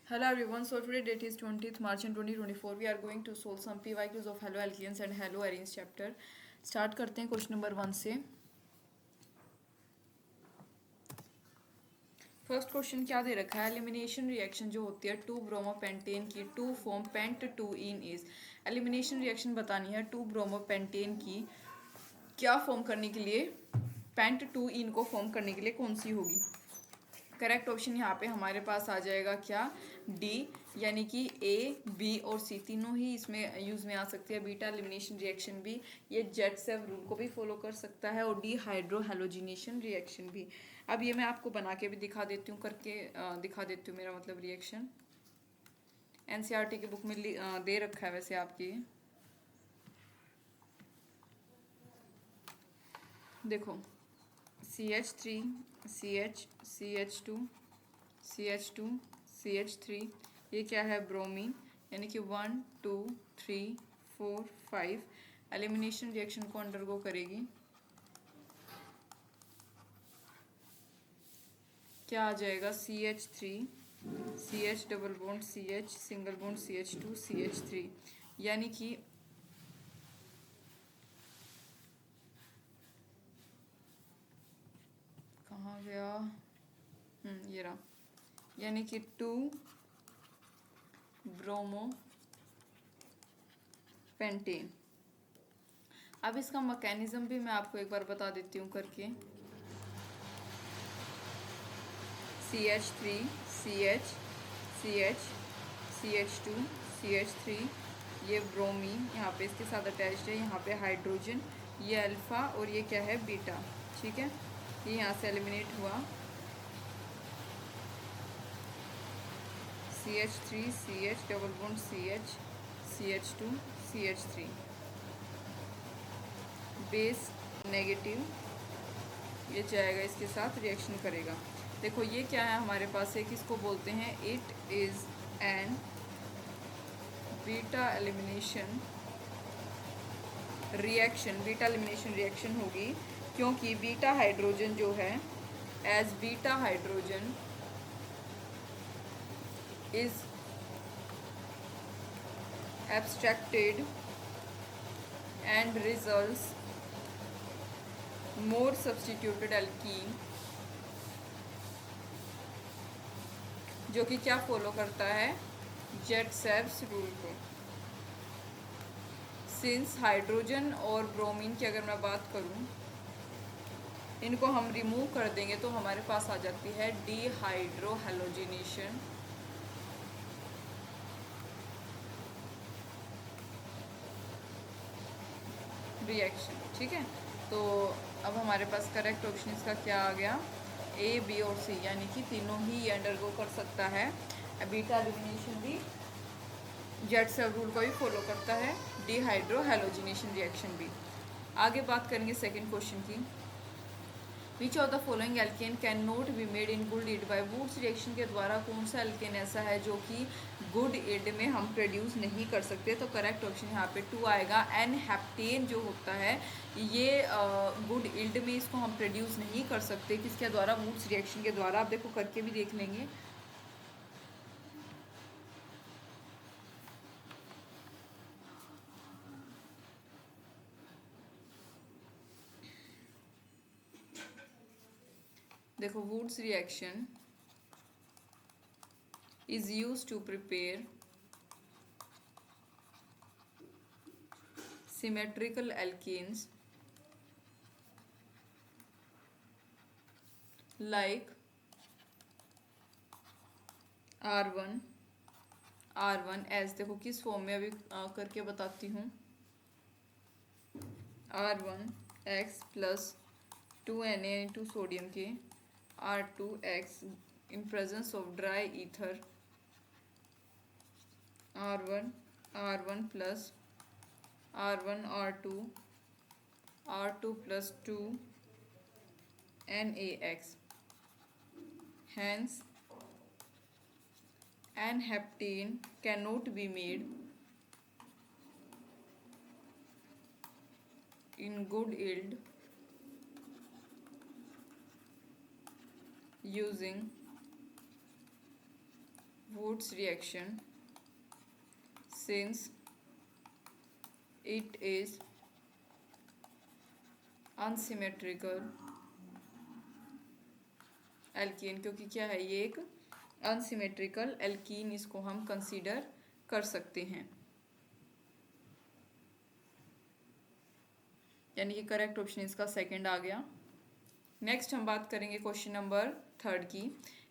Hello everyone, so today date is 20th March in 2024. We are going to solve some PYQs of Hello Alkenes and Hello Arenes chapter. Start करते हैं question number 1 से। First question क्या दे रखा है, elimination reaction जो होती है 2 bromopentane की to form pent 2 ene is. Elimination reaction बतानी है 2 ब्रोमोपेंटेन की क्या फॉर्म करने के लिए, पेंट 2 इन को फॉर्म करने के लिए कौन सी होगी। करेक्ट ऑप्शन यहाँ पे हमारे पास आ जाएगा क्या, डी, यानी कि ए बी और सी तीनों ही इसमें यूज में आ सकती है। बीटा एलिमिनेशन रिएक्शन भी ये जेटसेव रूल को भी फॉलो कर सकता है और डी हाइड्रो हेलोजिनेशन रिएक्शन भी। अब ये मैं आपको बना के भी दिखा देती हूँ, करके दिखा देती हूँ, मेरा मतलब रिएक्शन एनसीईआरटी की बुक में दे रखा है वैसे आपकी। देखो CH3 CH CH2 CH2 CH3, ये क्या है, ब्रोमीन, यानी कि 1 2 3 4 5 एलिमिनेशन रिएक्शन को अंडरगो करेगी। क्या आ जाएगा, CH3 CH double bond CH single bond CH2 CH3, यानी कि कहाँ गया, ये रहा, यानी कि 2 ब्रोमो पेंटेन। अब इसका मैकेनिज्म भी मैं आपको एक बार बता देती हूँ करके। CH3 CH CH CH2 CH3, ये ब्रोमीन यहाँ पे इसके साथ अटैच्ड है, यहाँ पे हाइड्रोजन, ये अल्फा और ये क्या है, बीटा। ठीक है, ये यहाँ से एलिमिनेट हुआ। CH3 CH double bond CH CH2 CH3, base negative, ये जाएगा इसके साथ रिएक्शन करेगा। देखो ये क्या है हमारे पास, एक इसको बोलते हैं it is an beta elimination reaction. Beta elimination reaction होगी क्योंकि बीटा हाइड्रोजन जो है, as beta hydrogen is abstracted and results more substituted alkene, जो कि क्या फॉलो करता है, जेटसेव्स रूल को। सिंस हाइड्रोजन और ब्रोमीन की अगर मैं बात करूं, इनको हम रिमूव कर देंगे तो हमारे पास आ जाती है डीहाइड्रो हेलोजिनेशन रिएक्शन। ठीक है, तो अब हमारे पास करेक्ट ऑप्शन इसका क्या आ गया, ए बी और सी, यानी कि तीनों ही ये अंडरगो कर सकता है। बीटा एलिमिनेशन भी जेटसेव रूल को भी फॉलो करता है, डीहाइड्रो हेलोजिनेशन रिएक्शन भी। आगे बात करेंगे सेकंड क्वेश्चन की। Which of the following alkane can not be made in good yield by Wurtz reaction के द्वारा कौन सा एल्केन ऐसा है जो कि गुड ईड में हम प्रोड्यूस नहीं कर सकते। तो करेक्ट ऑप्शन यहाँ पे 2 आएगा। एन हेप्टेन जो होता है ये गुड ईल्ड में इसको हम प्रोड्यूस नहीं कर सकते, किसके द्वारा, वुड्स रिएक्शन के द्वारा। आप देखो करके भी देख लेंगे। देखो Wurtz reaction is used to prepare symmetrical alkenes like R1 R1 as, देखो किस फॉर्म में अभी करके बताती हूँ। R1X plus 2Na into sodium के R2X in presence of dry ether, R1 plus R1 R2 plus 2 NaX, hence N-heptane cannot be made in good yield using Woods reaction since it is unsymmetrical alkene, क्योंकि क्या है ये एक unsymmetrical alkene, इसको हम consider कर सकते हैं। यानी कि करेक्ट ऑप्शन इसका सेकंड आ गया। नेक्स्ट हम बात करेंगे क्वेश्चन नंबर थर्ड की।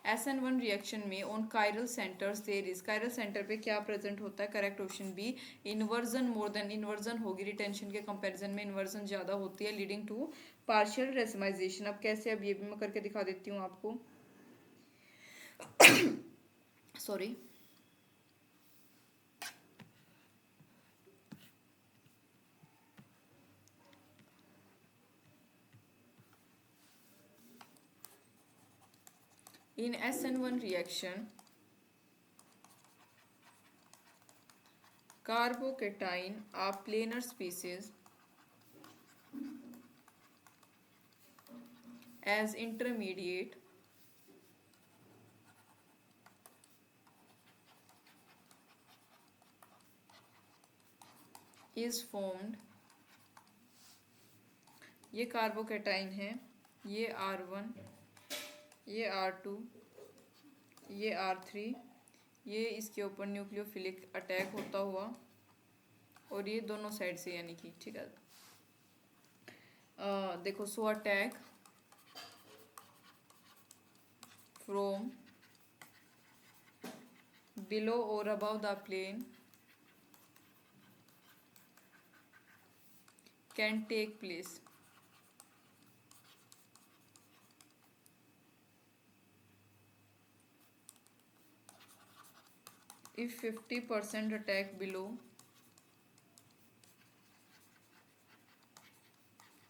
SN1 रिएक्शन में on chiral centres there is, chiral centre पे क्या प्रेजेंट होता है? Correct option B inversion more than, inversion होगी रिटेंशन के कंपैरिजन में इन्वर्जन ज़्यादा होती है, लीडिंग टू पार्शियल रेसमाइजेशन। अब कैसे, अब ये भी मैं करके दिखा देती हूँ आपको। Sorry, in SN1 reaction carbocation of planar species as intermediate is formed। ये कार्बोकेटाइन है, ये R1, ये R2, ये R3, ये इसके ऊपर न्यूक्लियोफिलिक अटैक होता हुआ, और ये दोनों साइड से, यानी कि ठीक है। देखो, सो अटैक फ्रॉम बिलो और above the plane can take place. If 50% attack below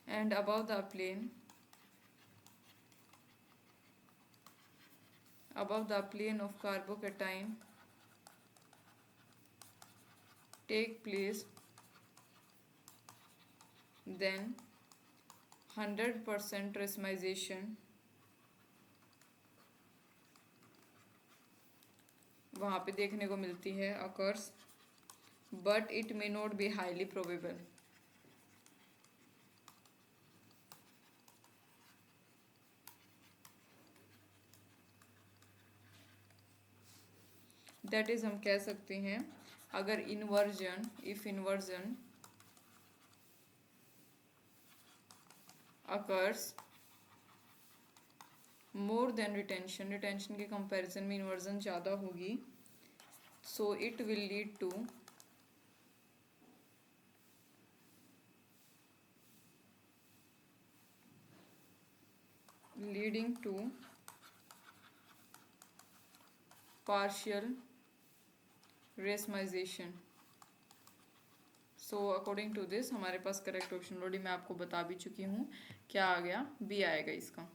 and above the plane of carbocation take place, then 100% racemization वहाँ पे देखने को मिलती है, occurs, but it may not be highly probable। That is, हम कह सकते हैं अगर inversion, if inversion occurs more than retention, retention के कंपैरिजन में इन्वर्जन ज़्यादा होगी, so it will leading to partial racemization. So according to this हमारे पास करेक्ट ऑप्शन ऑलरेडी मैं आपको बता भी चुकी हूँ, क्या आ गया? बी आएगा इसका।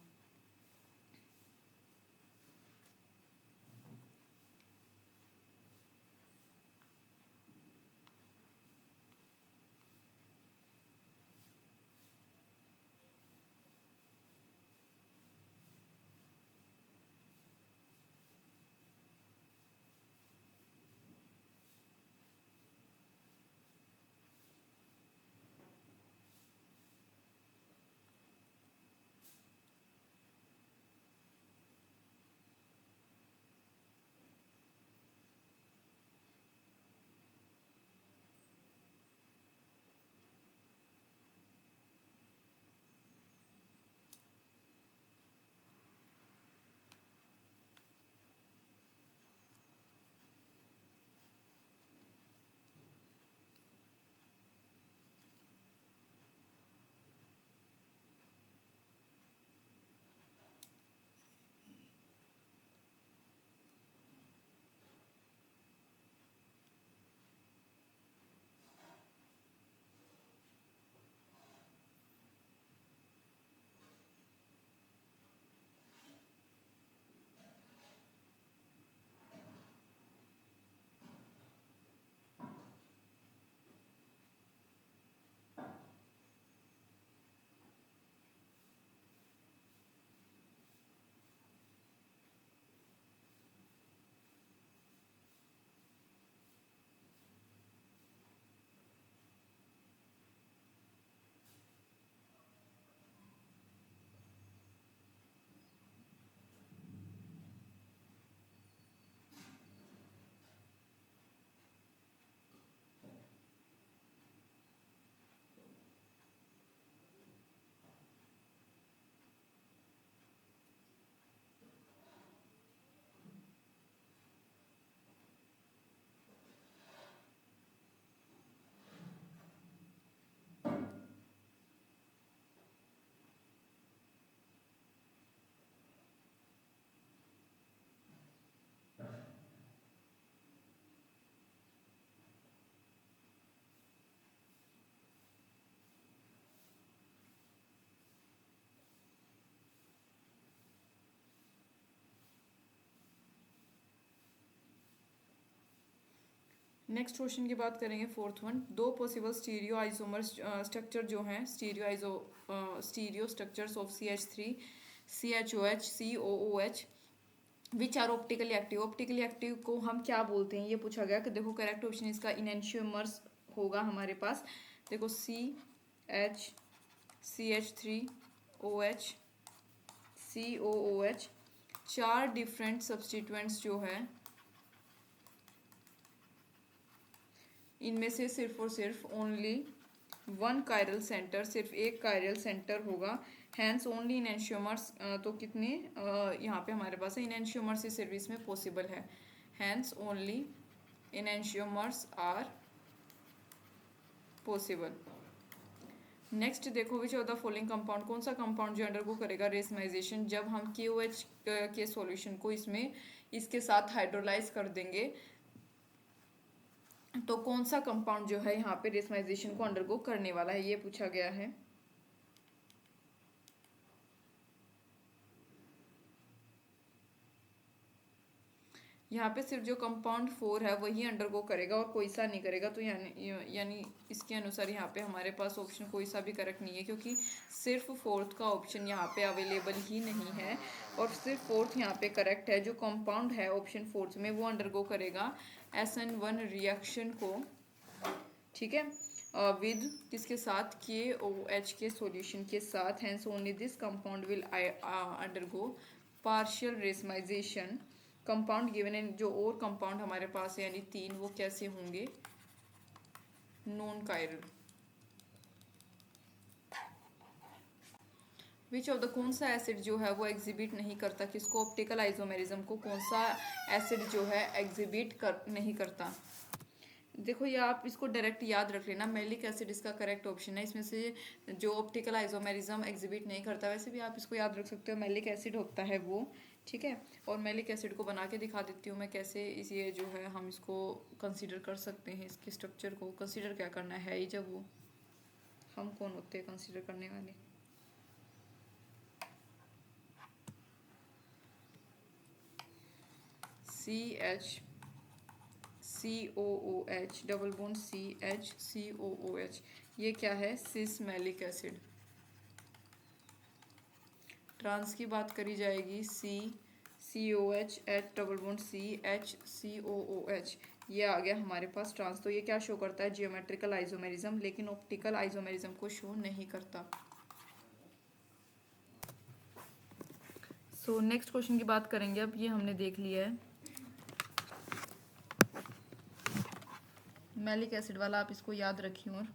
नेक्स्ट क्वेश्चन की बात करेंगे, फोर्थ वन। दो पॉसिबल स्टीरियो आइसोमर स्ट्रक्चर जो हैं, stereo structures of CH3 CHOH COOH which are optically active. Optically active को हम क्या बोलते हैं, ये पूछा गया। कि देखो करेक्ट ऑप्शन इसका इनैंशियोमर्स होगा हमारे पास। देखो CH3OH COOH, चार डिफरेंट सब्सटीट्यूएंट्स जो है इनमें से सिर्फ और सिर्फ ओनली वन कायरल सेंटर, सिर्फ एक कायरल सेंटर होगा। हैंस ओनली इनैंशियोमर्स, तो कितने यहाँ पे हमारे पास है, इनैंशियोमर्स इस सर्विस में पॉसिबल है। Hence only enantiomers are possible. Next देखो, which of the following compound, कौन सा कंपाउंड जो अंडरगो करेगा रेसमाइजेशन जब हम KOH के सॉल्यूशन को इसके साथ हाइड्रोलाइज कर देंगे, तो कौन सा कंपाउंड जो है यहाँ पे रेसमाइजेशन को अंडरगो करने वाला है, ये पूछा गया है। यहाँ पे सिर्फ जो कंपाउंड 4 है वही अंडरगो करेगा और कोई सा नहीं करेगा। तो यानी इसके अनुसार यहाँ पे हमारे पास ऑप्शन कोई सा भी करेक्ट नहीं है, क्योंकि सिर्फ फोर्थ का ऑप्शन यहाँ पे अवेलेबल ही नहीं है और सिर्फ फोर्थ यहाँ पे करेक्ट है। जो कंपाउंड है ऑप्शन फोर्थ में वो अंडरगो करेगा SN1 रिएक्शन को, ठीक है, विद किसके साथ, KOH के सॉल्यूशन के साथ। Hence only this compound will undergo partial racemization. Compound given है, जो और कंपाउंड हमारे पास है यानी 3, वो कैसे होंगे, non chiral. Which of the, कौन सा एसिड जो है वो एग्जिबिट नहीं करता किसको, ऑप्टिकल आइसोमेरिज्म को। कौन सा एसिड जो है एग्जिबिट नहीं करता। देखो ये आप इसको डायरेक्ट याद रख लेना, मैलिक एसिड इसका करेक्ट ऑप्शन है। इसमें से जो ऑप्टिकल आइसोमेरिज्म एग्जिबिट नहीं करता, वैसे भी आप इसको याद रख सकते हो, मैलिक एसिड होता है वो, ठीक है। और मैलिक एसिड को बना के दिखा देती हूँ मैं कैसे ये जो है हम इसको कंसीडर कर सकते हैं। इसके स्ट्रक्चर को कंसीडर क्या करना है ही, जब वो हम कौन होते हैं कंसीडर करने वाले। CHCOOH डबल बॉन्ड CHCOOH, ये क्या है, सिस मैलिक एसिड। ट्रांस की बात करी जाएगी, COH H double bond CHCOOH, ये आ गया हमारे पास ट्रांस। तो ये क्या शो करता है, जियोमेट्रिकल आइसोमेरिज्म, लेकिन ऑप्टिकल आइसोमेरिज्म को शो नहीं करता। सो नेक्स्ट क्वेश्चन की बात करेंगे अब, ये हमने देख लिया है मैलिक एसिड वाला, आप इसको याद रखिए। और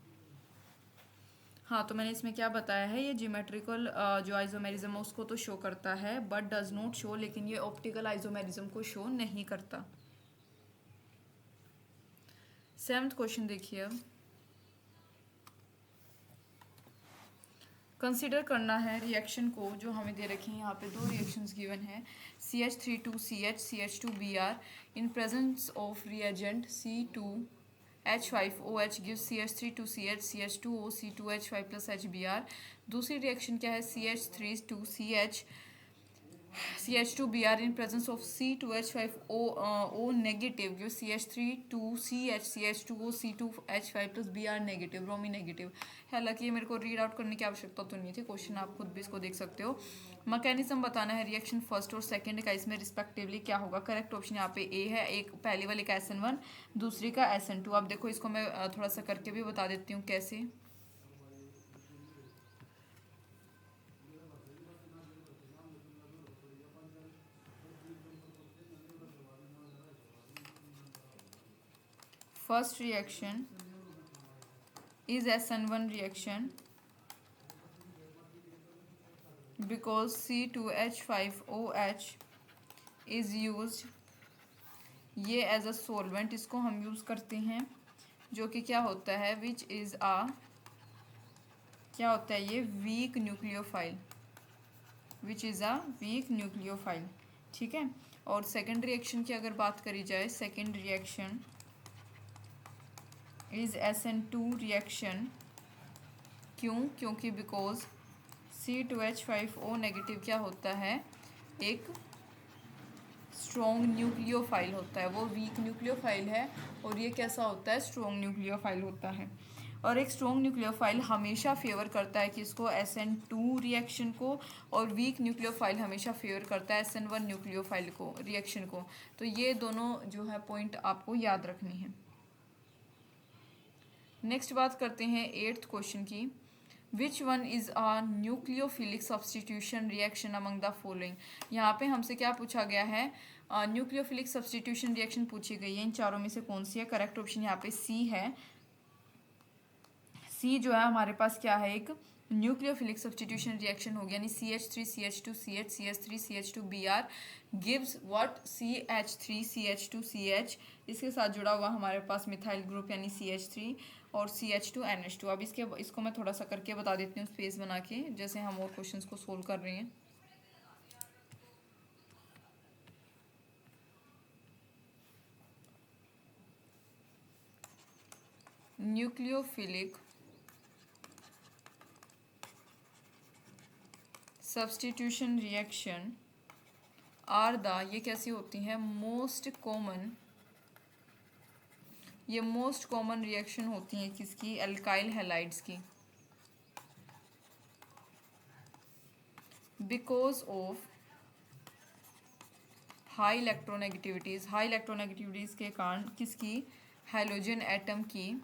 हाँ, तो मैंने इसमें क्या बताया है, ये जियोमेट्रिकल जो आइसोमेरिज्म है उसको तो शो करता है बट डज नॉट शो, लेकिन ये ऑप्टिकल आइसोमेरिज्म को शो नहीं करता। 7th क्वेश्चन देखिए अब, कंसीडर करना है रिएक्शन को जो हमें दे रखी है। यहाँ पे 2 रिएक्शंस गिवन है, CH32CH CH2Br in presence of reagent C2H5OH gives CH32CH CH2O C2H5 plus HBr। दूसरी रिएक्शन क्या है, CH2Br in presence of C2H5O negative gives CH32CH CH2O C2H5 plus Br negative, bromine negative. हालांकि ये मेरे को read out करने की आवश्यकता तो नहीं थी, क्वेश्चन आप खुद भी इसको देख सकते हो। मैकेनिज्म बताना है रिएक्शन फर्स्ट और सेकंड का, इसमें रिस्पेक्टिवली क्या होगा। करेक्ट ऑप्शन यहाँ पे ए है, एक पहली वाली का SN1, दूसरी का SN2। अब देखो इसको मैं थोड़ा सा करके भी बता देती हूँ कैसे। First reaction is SN1 reaction because C2H5OH is used, ये एज अ सोलवेंट इसको हम यूज़ करते हैं, जो कि क्या होता है, विच इज़ क्या होता है ये, weak nucleophile, which is a weak nucleophile, ठीक है। और सेकेंड रिएक्शन की अगर बात करी जाए, second reaction is SN2 reaction, क्यों, क्योंकि बिकॉज C2H5O नेगेटिव क्या होता है, एक स्ट्रॉन्ग न्यूक्लियोफाइल होता है, वो वीक न्यूक्लियोफाइल है, और ये कैसा होता है, स्ट्रॉन्ग न्यूक्लियोफाइल होता है। और एक स्ट्रॉन्ग न्यूक्लियोफाइल हमेशा फेवर करता है किसको, SN2 रिएक्शन को, और वीक न्यूक्लियोफाइल हमेशा फेवर करता है SN1 न्यूक्लियोफाइल को, रिएक्शन को। तो ये दोनों जो है पॉइंट आपको याद रखनी है। नेक्स्ट बात करते हैं 8th क्वेश्चन की। Which one is a nucleophilic substitution reaction among the following. यहाँ पे हमसे क्या पूछा गया है, न्यूक्लियोफिलिक सब्सटीट्यूशन रिएक्शन पूछी गई है, इन चारों में से कौन सी है। करेक्ट ऑप्शन यहाँ पे सी है। सी जो है हमारे पास क्या है, एक न्यूक्लियोफिलिक सब्सटीट्यूशन रिएक्शन हो गया, यानी CH3 CH2 CH CH3 CH2 Br gives what, CH3 CH2 CH, इसके साथ जुड़ा हुआ हमारे पास मिथाइल ग्रुप यानी CH3 और CH2 NH2। अब इसको मैं थोड़ा सा करके बता देती हूँ स्पेस बना के, जैसे हम और क्वेश्चंस को सोल्व कर रहे हैं। Nucleophilic substitution reaction are the, ये कैसी होती हैं, मोस्ट कॉमन, ये मोस्ट कॉमन रिएक्शन होती हैं किसकी, एल्काइल हैलाइड्स की। Because of high electronegativities, high electronegativities के कारण किसकी, हैलोजन एटम की,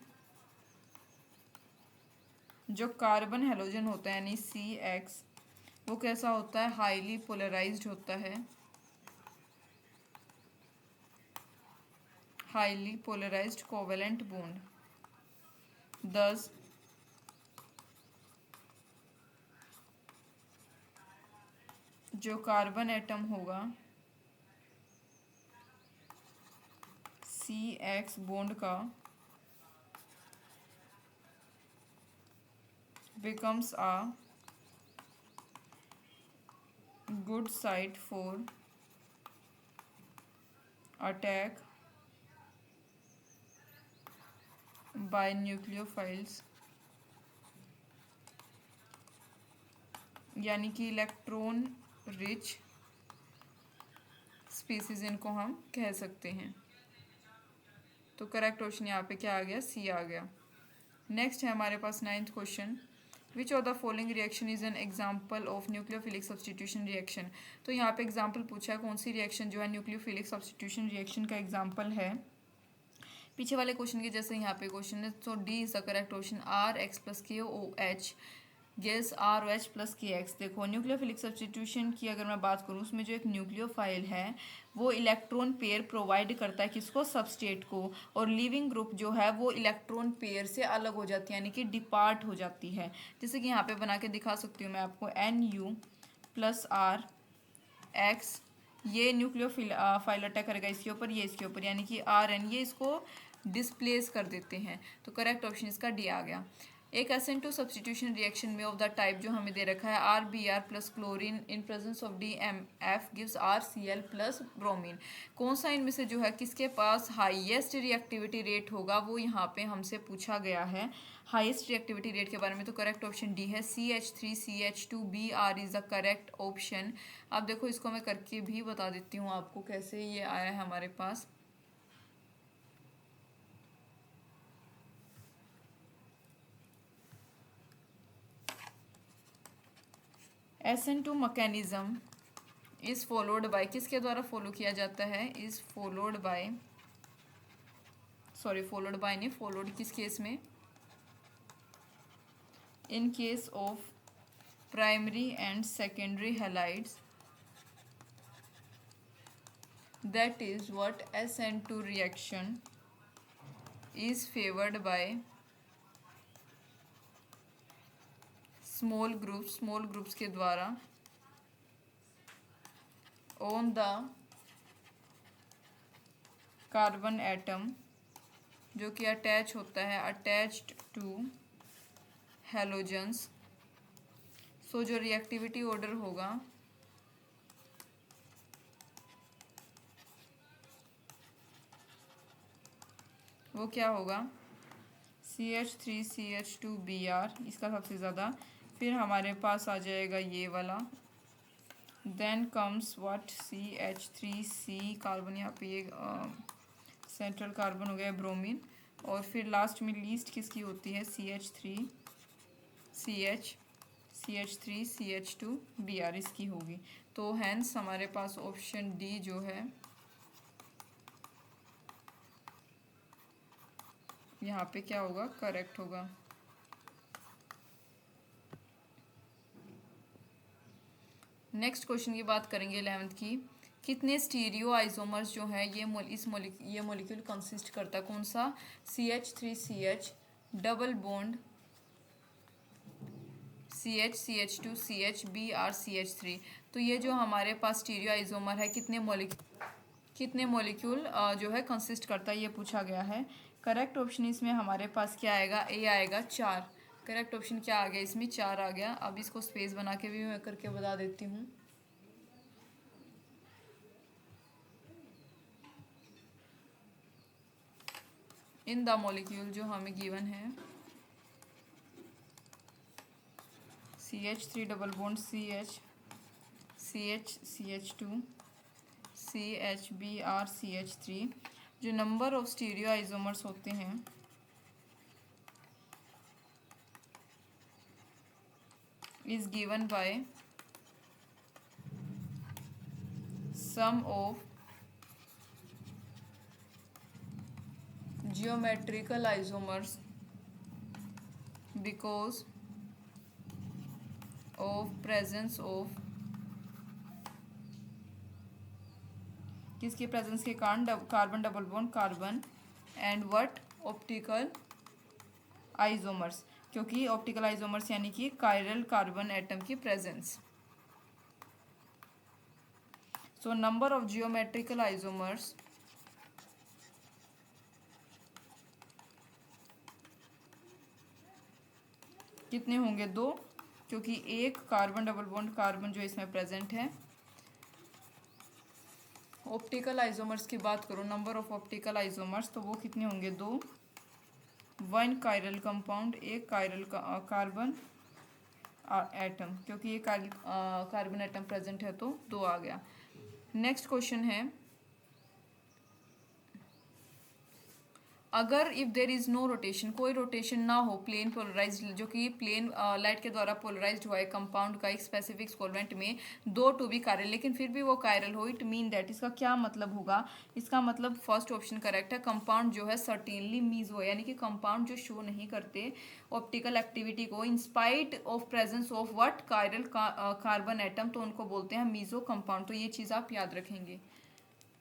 जो कार्बन हैलोजन होता है यानी CX, वो कैसा होता है, हाईली पोलराइज्ड होता है, हाईली पोलराइज्ड कोवेलेंट बॉन्ड। दस जो कार्बन एटम होगा CX बॉन्ड का becomes a good site for attack by nucleophiles, यानी कि इलेक्ट्रॉन रिच स्पीसीज इनको हम कह सकते हैं। तो करेक्ट ऑप्शन यहाँ पे क्या आ गया, सी आ गया। नेक्स्ट है हमारे पास 9th question. Which of the following reaction is an example of nucleophilic substitution reaction. तो यहाँ पे एग्जाम्पल पूछा है, कौन सी रिएक्शन जो है न्यूक्लियोफिलिक सब्सटीट्यूशन रिएक्शन का एग्जाम्पल है। पीछे वाले क्वेश्चन के जैसे यहाँ पे क्वेश्चन है, तो D is the correct option. RX + KOH gas ROH + KX। देखो न्यूक्लियोफिलिक सब्सटीट्यूशन की अगर मैं बात करूँ, उसमें जो एक न्यूक्लियोफाइल है वो इलेक्ट्रॉन पेयर प्रोवाइड करता है किसको, सबस्टेट को, और लिविंग ग्रुप जो है वो इलेक्ट्रॉन पेयर से अलग हो जाती है, यानी कि डिपार्ट हो जाती है। जैसे कि यहाँ पे बना के दिखा सकती हूँ मैं आपको, NU + RX, ये न्यूक्लियोफिल फाइल अटैक करेगा इसके ऊपर, ये इसके ऊपर, यानी कि RN, ये इसको डिस्प्लेस कर देते हैं। तो करेक्ट ऑप्शन इसका डी आ गया। एक SN2 सब्सटीट्यूशन रिएक्शन में ऑफ द टाइप जो हमें दे रखा है, RBr + chlorine in presence of DMF gives RCl + bromine. कौन सा इनमें से जो है किसके पास हाईएस्ट रिएक्टिविटी रेट होगा, वो यहाँ पे हमसे पूछा गया है। हाईएस्ट रिएक्टिविटी रेट के बारे में तो करेक्ट ऑप्शन डी है, CH3 CH2 Br is the correct option. अब देखो इसको मैं करके भी बता देती हूँ आपको कैसे ये आया है हमारे पास। SN2 mechanism is followed by, किसके द्वारा फॉलो किया जाता है, is followed by, sorry followed by नहीं, फॉलोड किस केस में, in case of primary and secondary halides, that is what SN2 reaction is favoured by small groups के द्वारा ऑन द कार्बन एटम, जो कि अटैच होता है, अटैच्ड टू हैलोजन्स। सो जो रिएक्टिविटी ऑर्डर होगा वो क्या होगा, CH3 CH2 Br, इसका सबसे ज़्यादा। फिर हमारे पास आ जाएगा ये वाला then comes what, CH3C carbon, यहाँ पे ये सेंट्रल कार्बन हो गया ब्रोमीन, और फिर लास्ट में लीस्ट किसकी होती है, CH3CH2Br इसकी होगी। तो हैंस हमारे पास ऑप्शन डी जो है यहाँ पे क्या होगा, करेक्ट होगा। नेक्स्ट क्वेश्चन की बात करेंगे 11th की। कितने स्टीरियो आइसोमर्स जो है ये मॉलिक्यूल कंसिस्ट करता है, कौन सा, CH3CH double bond CH2CH Br CH3। तो ये जो हमारे पास स्टीरियो आइसोमर है कितने मॉलिक्यूल जो है कंसिस्ट करता है, ये पूछा गया है। करेक्ट ऑप्शन इसमें हमारे पास क्या आएगा, ए आएगा 4। करेक्ट ऑप्शन क्या आ गया इसमें, 4 आ गया। अब इसको स्पेस बना के भी मैं करके बता देती हूँ। इन द मॉलिक्यूल जो हमें गिवन है, CH3 double bond CH2 CH Br CH3, जो नंबर ऑफ स्टीरियो आइसोमर्स होते हैं is given by sum of geometrical isomers because of presence of किसके प्रेजेंस के कारण, carbon double bond carbon, and what, optical isomers, क्योंकि optical isomers यानी कि chiral carbon atom की presence. So number of geometrical isomers कितने होंगे, 2, क्योंकि एक कार्बन डबल बॉन्ड कार्बन जो इसमें प्रेजेंट है। ऑप्टिकल आइसोमर्स की बात करो, नंबर ऑफ ऑप्टिकल आइसोमर्स, तो वो कितने होंगे, 2। 1 कायरल कंपाउंड, एक कायरल कार्बन एटम, क्योंकि ये कार्बन एटम प्रेजेंट है तो 2 आ गया। नेक्स्ट क्वेश्चन है, अगर if there is no rotation, कोई रोटेशन ना हो, प्लेन पोलराइज्ड, जो कि प्लेन लाइट के द्वारा पोलराइज्ड हुआ है कंपाउंड का एक स्पेसिफिक सॉल्वेंट में, 2 टू बी कायरल, लेकिन फिर भी वो कायरल हो, इट मीन दैट, इसका क्या मतलब होगा, इसका मतलब फर्स्ट ऑप्शन करेक्ट है, कंपाउंड जो है सर्टेनली मीजो, यानी कि कंपाउंड जो शो नहीं करते ऑप्टिकल एक्टिविटी को in spite of presence of what, chiral carbon atom, तो उनको बोलते हैं मीजो कंपाउंड। तो ये चीज़ आप याद रखेंगे।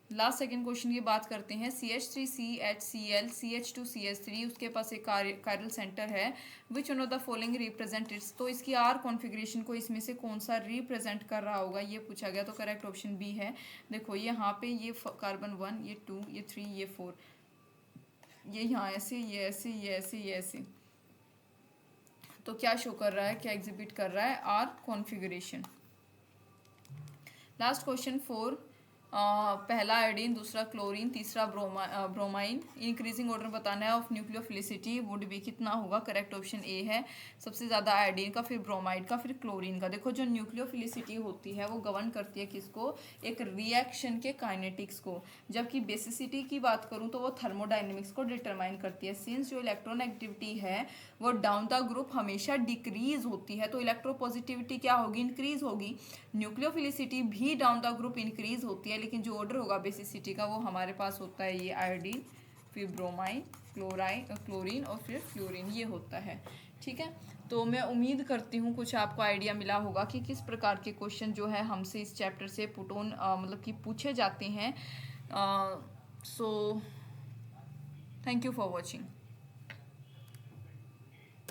लास्ट सेकंड क्वेश्चन की बात करते हैं, CH3CHCl CH2CH3, उसके पास एक कायरल सेंटर है, which one of the following represents, तो इसकी आर कॉन्फ़िगरेशन को इसमें से कौन सा रिप्रेजेंट कर रहा होगा, ये पूछा गया। तो करेक्ट ऑप्शन बी है। देखो यहाँ पे ये कार्बन 1, ये 2, ये 3, ये 4, ये यहाँ ऐसे, ये ऐसे, ये ऐसे, ये ऐसे, तो क्या शो कर रहा है, क्या एग्जिबिट कर रहा है, आर कॉन्फ़िगरेशन। लास्ट क्वेश्चन 4, पहला आयोडीन, दूसरा क्लोरीन, तीसरा ब्रोमाइन, इंक्रीजिंग ऑर्डर बताना है ऑफ न्यूक्लियोफिलिसिटी वुड बी, कितना होगा, करेक्ट ऑप्शन ए है। सबसे ज़्यादा आयोडीन का, फिर ब्रोमाइड का, फिर क्लोरीन का। देखो जो न्यूक्लियोफिलिसिटी होती है वो गवर्न करती है किसको, एक रिएक्शन के काइनेटिक्स को, जबकि बेसिसिटी की बात करूँ तो वो थर्मोडाइनमिक्स को डिटरमाइन करती है। सिंस जो इलेक्ट्रॉन एक्टिविटी है वो डाउन द ग्रुप हमेशा डिक्रीज होती है, तो इलेक्ट्रोपॉजिटिविटी क्या होगी, इंक्रीज होगी। न्यूक्लियोफिलिसिटी भी डाउन द ग्रुप इंक्रीज होती है, लेकिन जो ऑर्डर होगा बेसिसिटी का वो हमारे पास होता है ये आयोडीन, फिर ब्रोमाइन, क्लोरीन और फिर फ्लोरीन, ये होता है। ठीक है, तो मैं उम्मीद करती हूँ कुछ आपको आइडिया मिला होगा कि किस प्रकार के क्वेश्चन जो है हमसे इस चैप्टर से पुट ऑन मतलब कि पूछे जाते हैं। So thank you for watching.